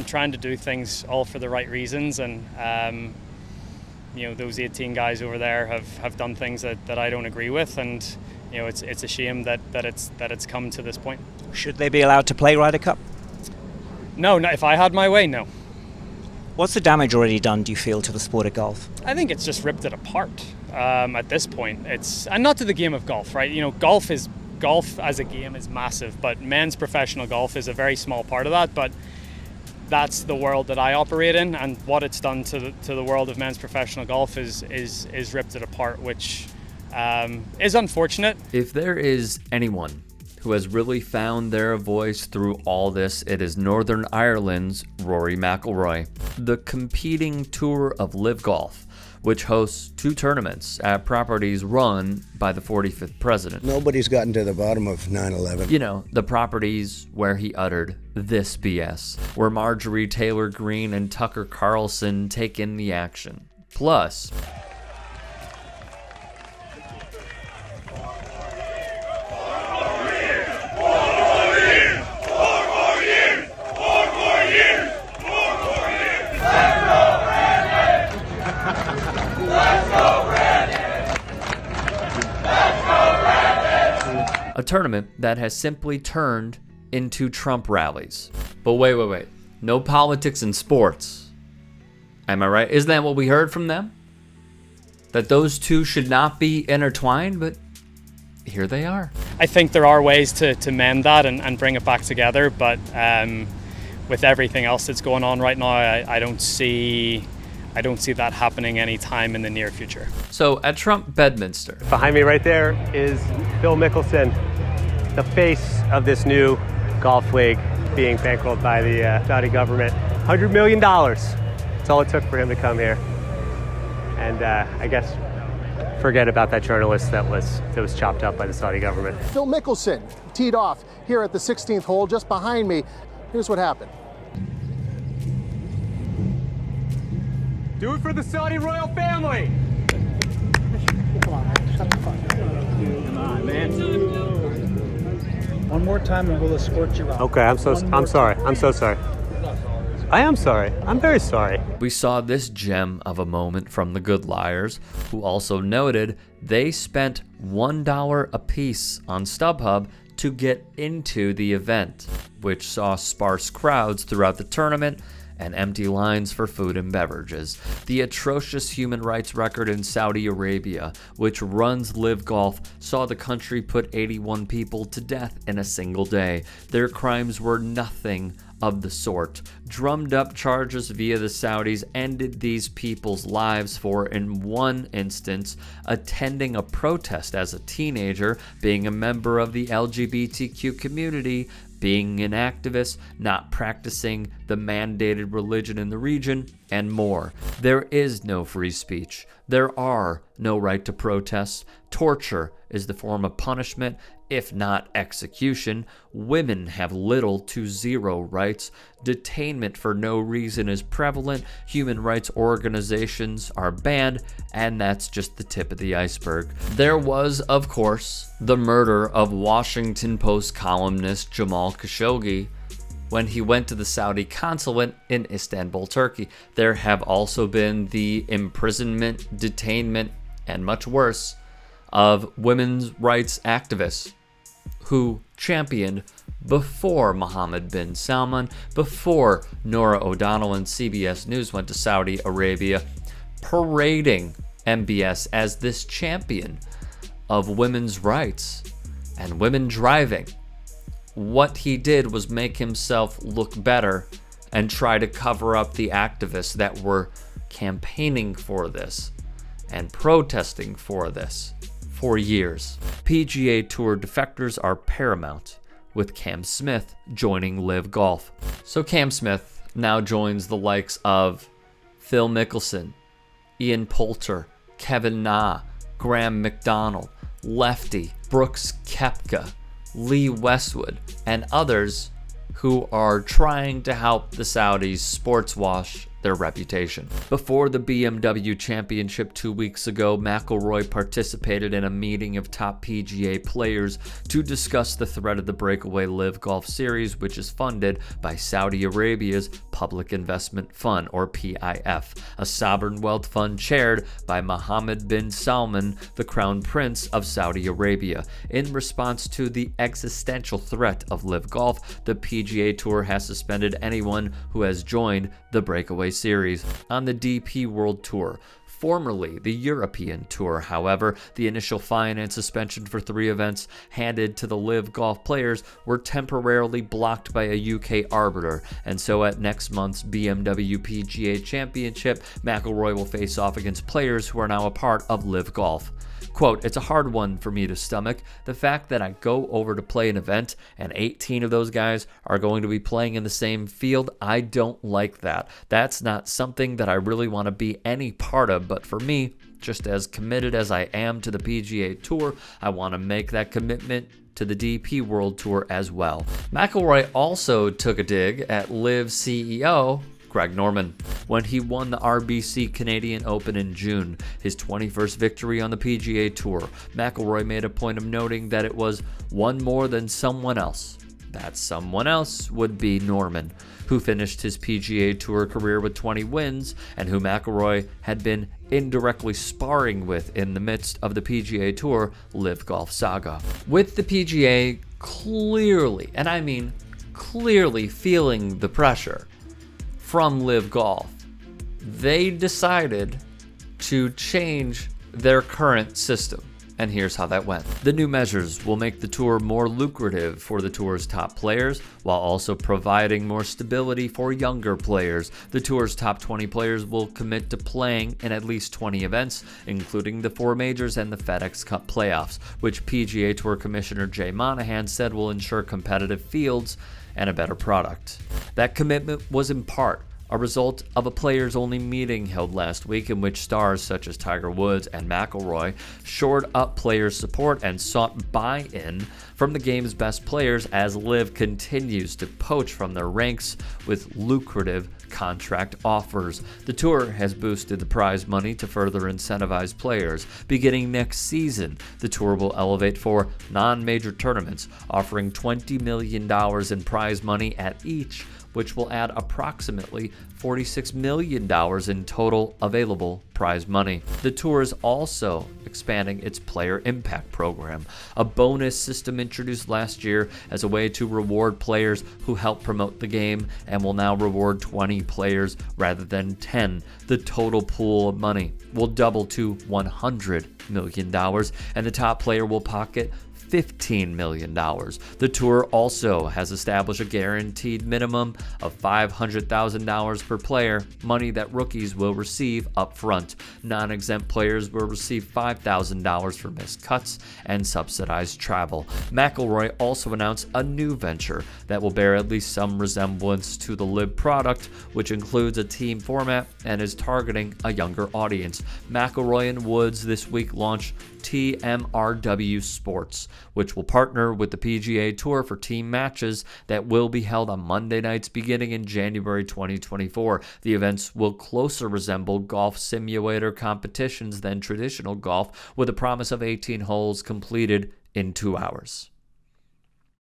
I'm trying to do things all for the right reasons, and those 18 guys over there have done things that I don't agree with, and it's a shame that it's come to this point. Should they be allowed to play Ryder Cup? No, if I had my way, no. What's the damage already done, do you feel, to the sport of golf? I think it's just ripped it apart at this point. And not to the game of golf, right? Golf as a game is massive, but men's professional golf is a very small part of that. But that's the world that I operate in, and what it's done to the world of men's professional golf is ripped it apart, which is unfortunate. If there is anyone who has really found their voice through all this, it is Northern Ireland's Rory McIlroy. The competing tour of LIV Golf, which hosts 2 tournaments at properties run by the 45th president. Nobody's gotten to the bottom of 9/11. The properties where he uttered this BS, where Marjorie Taylor Greene and Tucker Carlson take in the action. Plus, a tournament that has simply turned into Trump rallies. But wait. No politics in sports. Am I right? Isn't that what we heard from them? That those two should not be intertwined, but here they are. I think there are ways to mend that and bring it back together, but with everything else that's going on right now, I don't see that happening anytime in the near future. So at Trump Bedminster. Behind me right there is Phil Mickelson, the face of this new golf league being bankrolled by the Saudi government. $100 million. That's all it took for him to come here. And I guess forget about that journalist that was chopped up by the Saudi government. Phil Mickelson teed off here at the 16th hole just behind me. Here's what happened. Do it for the Saudi royal family. Come on, man. Shut the fuck up. Come on, man. One more time and we'll escort you out. Okay, I'm so sorry. I'm so sorry. I am sorry. I'm very sorry. We saw this gem of a moment from the Good Liars, who also noted they spent $1 a piece on StubHub to get into the event, which saw sparse crowds throughout the tournament and empty lines for food and beverages. The atrocious human rights record in Saudi Arabia, which runs LIV Golf, saw the country put 81 people to death in a single day. Their crimes were nothing of the sort. Drummed up charges via the Saudis ended these people's lives for, in one instance, attending a protest as a teenager, being a member of the LGBTQ community, being an activist, not practicing the mandated religion in the region, and more. There is no free speech. There are no right to protest. Torture is the form of punishment, if not execution. Women have little to zero rights. Detainment for no reason is prevalent. Human rights organizations are banned, and that's just the tip of the iceberg. There was, of course, the murder of Washington Post columnist Jamal Khashoggi when he went to the Saudi consulate in Istanbul, Turkey. There have also been the imprisonment, detainment, and much worse of women's rights activists who championed before Mohammed bin Salman, before Norah O'Donnell and CBS News went to Saudi Arabia, parading MBS as this champion of women's rights and women driving. What he did was make himself look better and try to cover up the activists that were campaigning for this and protesting for this for years. PGA Tour defectors are paramount, with Cam Smith joining LIV Golf. So Cam Smith now joins the likes of Phil Mickelson, Ian Poulter, Kevin Na, Graham McDonald, Lefty, Brooks Koepka, Lee Westwood, and others who are trying to help the Saudis sports wash their reputation. Before the BMW Championship 2 weeks ago, McIlroy participated in a meeting of top PGA players to discuss the threat of the breakaway LIV Golf Series, which is funded by Saudi Arabia's Public Investment Fund, or PIF, a sovereign wealth fund chaired by Mohammed bin Salman, the Crown Prince of Saudi Arabia. In response to the existential threat of LIV Golf, the PGA Tour has suspended anyone who has joined the breakaway series. On the DP World Tour, formerly the European Tour, however, the initial fine and suspension for 3 events handed to the LIV Golf players were temporarily blocked by a UK arbiter, and so at next month's BMW PGA Championship, McIlroy will face off against players who are now a part of LIV Golf. Quote, "It's a hard one for me to stomach. The fact that I go over to play an event and 18 of those guys are going to be playing in the same field, I don't like that. That's not something that I really want to be any part of, but for me, just as committed as I am to the PGA Tour, I want to make that commitment to the DP World Tour as well." McIlroy also took a dig at LIV CEO Greg Norman when he won the RBC Canadian Open in June, his 21st victory on the PGA Tour. McIlroy made a point of noting that it was one more than someone else. That someone else would be Norman, who finished his PGA Tour career with 20 wins and who McIlroy had been indirectly sparring with in the midst of the PGA Tour LIV Golf saga. With the PGA clearly, and I mean clearly, feeling the pressure from LIV Golf, they decided to change their current system. And here's how that went. The new measures will make the tour more lucrative for the tour's top players, while also providing more stability for younger players. The tour's top 20 players will commit to playing in at least 20 events, including the 4 majors and the FedEx Cup playoffs, which PGA Tour Commissioner Jay Monahan said will ensure competitive fields and a better product. That commitment was in part a result of a players-only meeting held last week in which stars such as Tiger Woods and McIlroy shored up players' support and sought buy-in from the game's best players as LIV continues to poach from their ranks with lucrative contract offers. The tour has boosted the prize money to further incentivize players. Beginning next season, the tour will elevate 4 non-major tournaments, offering $20 million in prize money at each, which will add approximately $46 million in total available prize money. The tour is also expanding its Player Impact Program, a bonus system introduced last year as a way to reward players who help promote the game, and will now reward 20 players rather than 10. The total pool of money will double to $100 million, and the top player will pocket $15 million. The tour also has established a guaranteed minimum of $500,000 per player, money that rookies will receive up front. Non-exempt players will receive $5,000 for missed cuts and subsidized travel. McIlroy also announced a new venture that will bear at least some resemblance to the LIV product, which includes a team format and is targeting a younger audience. McIlroy and Woods this week launched TMRW Sports, which will partner with the PGA Tour for team matches that will be held on Monday nights beginning in January 2024. The events will closer resemble golf simulator competitions than traditional golf, with a promise of 18 holes completed in 2 hours.